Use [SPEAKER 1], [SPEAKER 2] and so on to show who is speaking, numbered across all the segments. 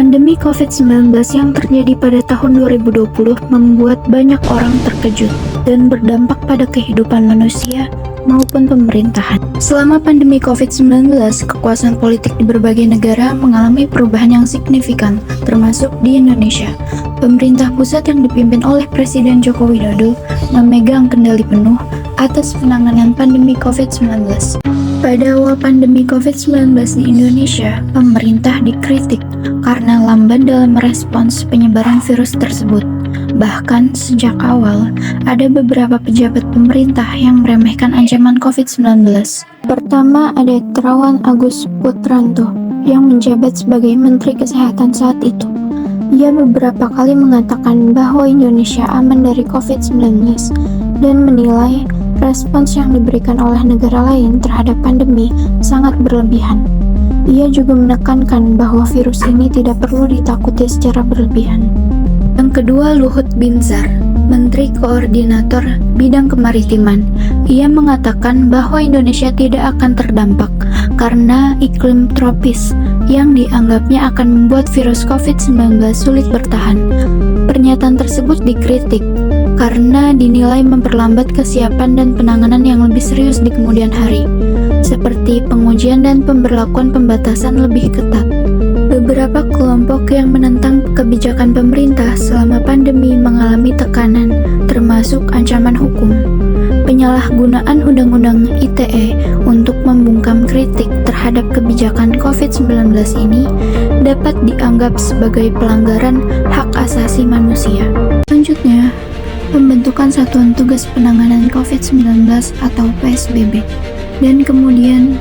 [SPEAKER 1] Pandemi COVID-19 yang terjadi pada tahun 2020 membuat banyak orang terkejut dan berdampak pada kehidupan manusia maupun pemerintahan. Selama pandemi COVID-19, kekuasaan politik di berbagai negara mengalami perubahan yang signifikan, termasuk di Indonesia. Pemerintah pusat yang dipimpin oleh Presiden Joko Widodo memegang kendali penuh atas penanganan pandemi COVID-19. Pada awal pandemi COVID-19 di Indonesia, pemerintah dikritik karena lamban dalam merespons penyebaran virus tersebut. Bahkan sejak awal, ada beberapa pejabat pemerintah yang meremehkan ancaman COVID-19. Pertama, ada Terawan Agus Putranto yang menjabat sebagai Menteri Kesehatan saat itu. Ia beberapa kali mengatakan bahwa Indonesia aman dari COVID-19 dan menilai respons yang diberikan oleh negara lain terhadap pandemi sangat berlebihan. Ia juga menekankan bahwa virus ini tidak perlu ditakuti secara berlebihan. Yang kedua, Luhut Binsar, Menteri Koordinator Bidang Kemaritiman. Ia mengatakan bahwa Indonesia tidak akan terdampak karena iklim tropis yang dianggapnya akan membuat virus COVID-19 sulit bertahan. Pernyataan tersebut dikritik karena dinilai memperlambat kesiapan dan penanganan yang lebih serius di kemudian hari, seperti pengujian dan pemberlakuan pembatasan lebih ketat. Beberapa kelompok yang menentang kebijakan pemerintah selama pandemi mengalami tekanan, termasuk ancaman hukum. Penyalahgunaan Undang-Undang ITE untuk membungkam kritik terhadap kebijakan COVID-19 ini dapat dianggap sebagai pelanggaran hak asasi manusia. Selanjutnya, pembentukan Satuan Tugas Penanganan COVID-19 atau PSBB, dan kemudian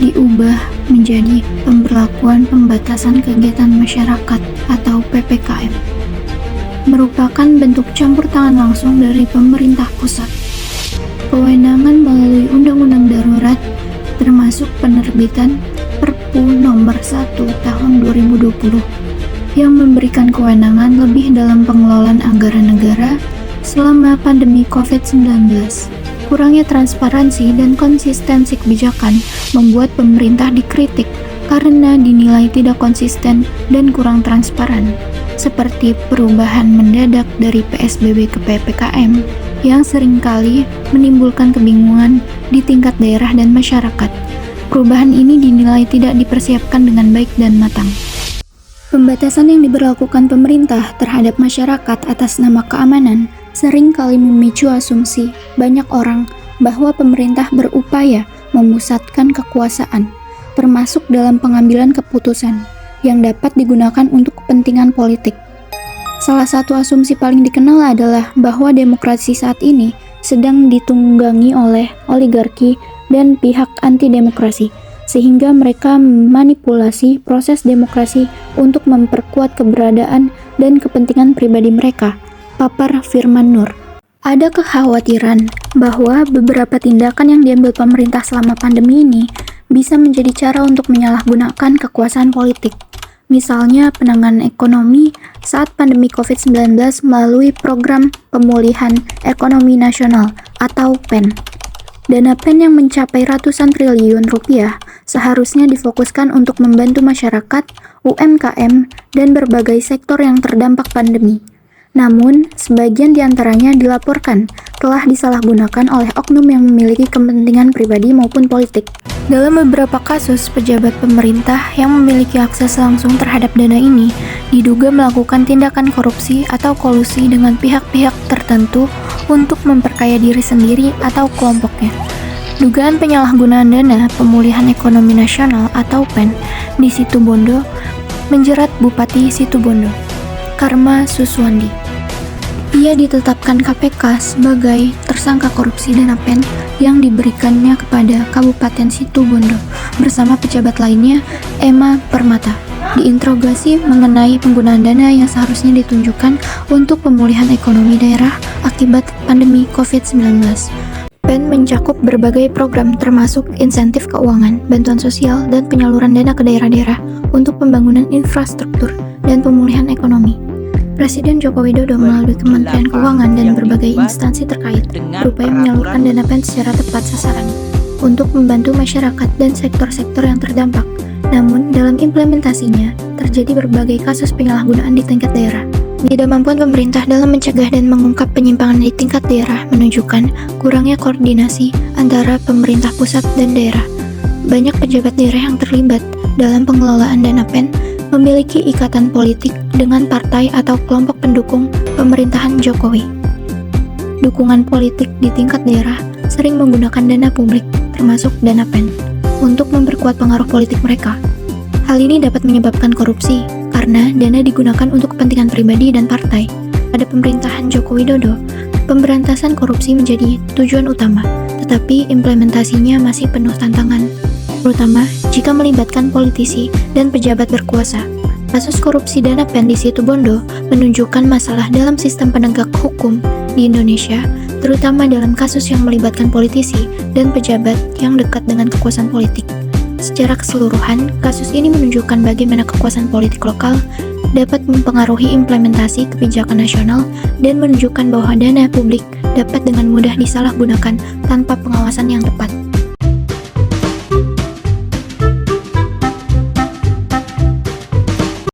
[SPEAKER 1] diubah menjadi pemberlakuan pembatasan kegiatan masyarakat atau PPKM, merupakan bentuk campur tangan langsung dari pemerintah pusat. Kewenangan melalui Undang-Undang Darurat termasuk penerbitan Perpu Nomor 1 Tahun 2020 yang memberikan kewenangan lebih dalam pengelolaan anggaran negara selama pandemi COVID-19. Kurangnya transparansi dan konsistensi kebijakan membuat pemerintah dikritik karena dinilai tidak konsisten dan kurang transparan, seperti perubahan mendadak dari PSBB ke PPKM yang seringkali menimbulkan kebingungan di tingkat daerah dan masyarakat. Perubahan ini dinilai tidak dipersiapkan dengan baik dan matang. Pembatasan yang diberlakukan pemerintah terhadap masyarakat atas nama keamanan seringkali memicu asumsi banyak orang bahwa pemerintah berupaya memusatkan kekuasaan, termasuk dalam pengambilan keputusan yang dapat digunakan untuk kepentingan politik. Salah satu asumsi paling dikenal adalah bahwa demokrasi saat ini sedang ditunggangi oleh oligarki dan pihak anti-demokrasi, sehingga mereka memanipulasi proses demokrasi untuk memperkuat keberadaan dan kepentingan pribadi mereka, papar Firman Nur. Ada kekhawatiran bahwa beberapa tindakan yang diambil pemerintah selama pandemi ini bisa menjadi cara untuk menyalahgunakan kekuasaan politik. Misalnya penanganan ekonomi saat pandemi COVID-19 melalui Program Pemulihan Ekonomi Nasional atau PEN. Dana PEN yang mencapai ratusan triliun rupiah seharusnya difokuskan untuk membantu masyarakat, UMKM, dan berbagai sektor yang terdampak pandemi. Namun, sebagian diantaranya dilaporkan telah disalahgunakan oleh oknum yang memiliki kepentingan pribadi maupun politik. Dalam beberapa kasus, pejabat pemerintah yang memiliki akses langsung terhadap dana ini diduga melakukan tindakan korupsi atau kolusi dengan pihak-pihak tertentu untuk memperkaya diri sendiri atau kelompoknya. Dugaan penyalahgunaan dana Pemulihan Ekonomi Nasional atau PEN di Situbondo menjerat Bupati Situbondo, Karma Suswandi. Ia ditetapkan KPK sebagai tersangka korupsi dana PEN yang diberikannya kepada Kabupaten Situbondo bersama pejabat lainnya, Emma Permata. Diinterogasi mengenai penggunaan dana yang seharusnya ditunjukkan untuk pemulihan ekonomi daerah akibat pandemi COVID-19. PEN mencakup berbagai program termasuk insentif keuangan, bantuan sosial, dan penyaluran dana ke daerah-daerah untuk pembangunan infrastruktur dan pemulihan ekonomi. Presiden Joko Widodo melalui Kementerian Keuangan dan berbagai instansi terkait berupaya menyalurkan dana PEN secara tepat sasaran untuk membantu masyarakat dan sektor-sektor yang terdampak. Namun, dalam implementasinya, terjadi berbagai kasus penyalahgunaan di tingkat daerah. Ketidakmampuan pemerintah dalam mencegah dan mengungkap penyimpangan di tingkat daerah menunjukkan kurangnya koordinasi antara pemerintah pusat dan daerah. Banyak pejabat daerah yang terlibat dalam pengelolaan dana PEN memiliki ikatan politik dengan partai atau kelompok pendukung pemerintahan Jokowi. Dukungan politik di tingkat daerah sering menggunakan dana publik, termasuk dana PEN, untuk memperkuat pengaruh politik mereka. Hal ini dapat menyebabkan korupsi, karena dana digunakan untuk kepentingan pribadi dan partai. Pada pemerintahan Joko Widodo, pemberantasan korupsi menjadi tujuan utama, tetapi implementasinya masih penuh tantangan, terutama jika melibatkan politisi dan pejabat berkuasa. Kasus korupsi dana PEN di Situbondo menunjukkan masalah dalam sistem penegak hukum di Indonesia, terutama dalam kasus yang melibatkan politisi dan pejabat yang dekat dengan kekuasaan politik. Secara keseluruhan, kasus ini menunjukkan bagaimana kekuasaan politik lokal dapat mempengaruhi implementasi kebijakan nasional dan menunjukkan bahwa dana publik dapat dengan mudah disalahgunakan tanpa pengawasan yang tepat.